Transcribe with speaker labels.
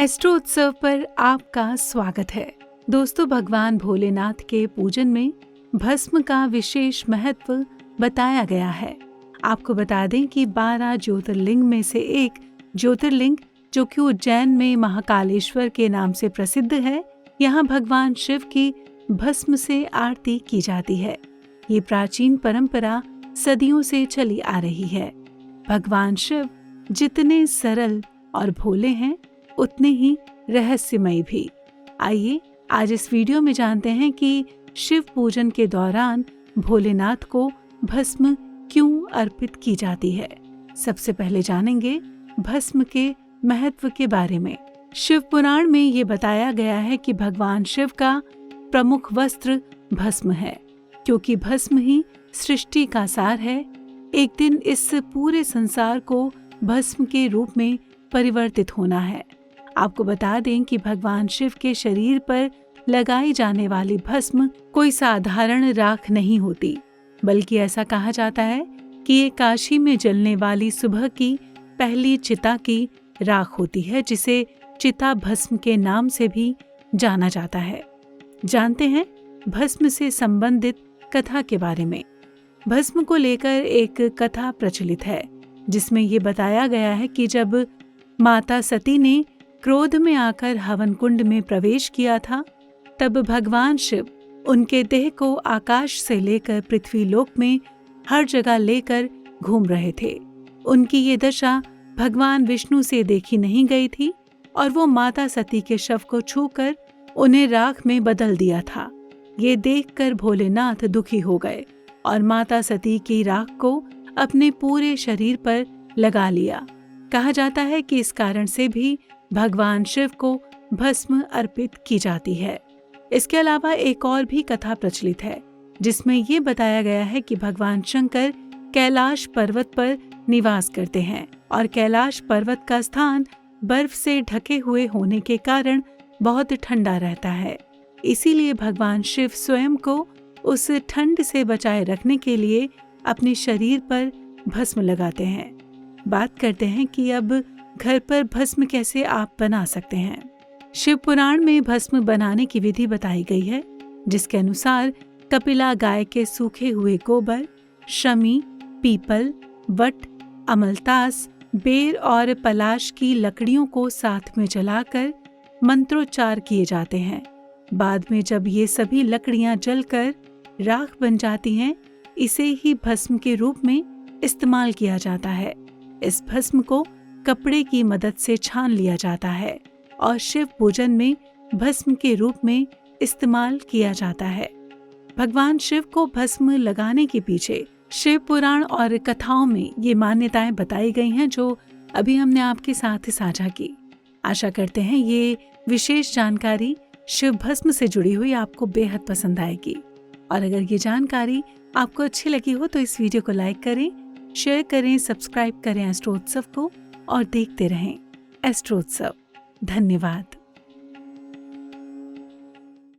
Speaker 1: Astro उत्सव पर आपका स्वागत है। दोस्तों, भगवान भोलेनाथ के पूजन में भस्म का विशेष महत्व बताया गया है। आपको बता दें कि 12 ज्योतिर्लिंग में से एक ज्योतिर्लिंग जो कि उज्जैन में महाकालेश्वर के नाम से प्रसिद्ध है, यहाँ भगवान शिव की भस्म से आरती की जाती है। ये प्राचीन परंपरा सदियों से चली आ रही है। भगवान शिव जितने सरल और भोले हैं, उतने ही रहस्यमय भी। आइए आज इस वीडियो में जानते हैं कि शिव पूजन के दौरान भोलेनाथ को भस्म क्यों अर्पित की जाती है। सबसे पहले जानेंगे भस्म के महत्व के बारे में। शिव पुराण में ये बताया गया है कि भगवान शिव का प्रमुख वस्त्र भस्म है, क्योंकि भस्म ही सृष्टि का सार है। एक दिन इस पूरे संसार को भस्म के रूप में परिवर्तित होना है। आपको बता दें कि भगवान शिव के शरीर पर लगाई जाने वाली भस्म कोई साधारण राख नहीं होती, बल्कि ऐसा कहा जाता है कि ये काशी में जलने वाली सुबह की पहली चिता की राख होती है, जिसे चिता भस्म के नाम से भी जाना जाता है। जानते हैं भस्म से संबंधित कथा के बारे में। भस्म को लेकर एक कथा प्रचलित है, जिसमें ये बताया गया है कि जब माता सती ने क्रोध में आकर हवन कुंड में प्रवेश किया था, तब भगवान शिव उनके देह को आकाश से लेकर पृथ्वी लोक में हर जगह लेकर घूम रहे थे। उनकी ये दशा भगवान विष्णु से देखी नहीं गई थी और वो माता सती के शव को छूकर उन्हें राख में बदल दिया था। ये देखकर भोलेनाथ दुखी हो गए और माता सती की राख को अपने पूरे शरीर पर लगा लिया। कहा जाता है कि इस कारण से भी भगवान शिव को भस्म अर्पित की जाती है। इसके अलावा एक और भी कथा प्रचलित है, जिसमें ये बताया गया है कि भगवान शंकर कैलाश पर्वत पर निवास करते हैं और कैलाश पर्वत का स्थान बर्फ से ढके हुए होने के कारण बहुत ठंडा रहता है। इसीलिए भगवान शिव स्वयं को उस ठंड से बचाए रखने के लिए अपने शरीर पर भस्म लगाते हैं। बात करते हैं कि अब घर पर भस्म कैसे आप बना सकते हैं। शिव पुराण में भस्म बनाने की विधि बताई गई है, जिसके अनुसार कपिला गाय के सूखे हुए गोबर, शमी, पीपल, वट, अमलतास, बेर और पलाश की लकड़ियों को साथ में जलाकर मंत्रोच्चार किए जाते हैं। बाद में जब ये सभी लकड़ियां जलकर राख बन जाती हैं, इसे ही भस्म के रूप में इस्तेमाल किया जाता है। इस भस्म को कपड़े की मदद से छान लिया जाता है और शिव पूजन में भस्म के रूप में इस्तेमाल किया जाता है। भगवान शिव को भस्म लगाने के पीछे शिव पुराण और कथाओं में ये मान्यताएं बताई गई हैं, जो अभी हमने आपके साथ साझा की। आशा करते हैं ये विशेष जानकारी शिव भस्म से जुड़ी हुई आपको बेहद पसंद आएगी। और अगर ये जानकारी आपको अच्छी लगी हो तो इस वीडियो को लाइक करें, शेयर करें, सब्सक्राइब करें एस्ट्रो उत्सव को और देखते रहें एस्ट्रो उत्सव। धन्यवाद।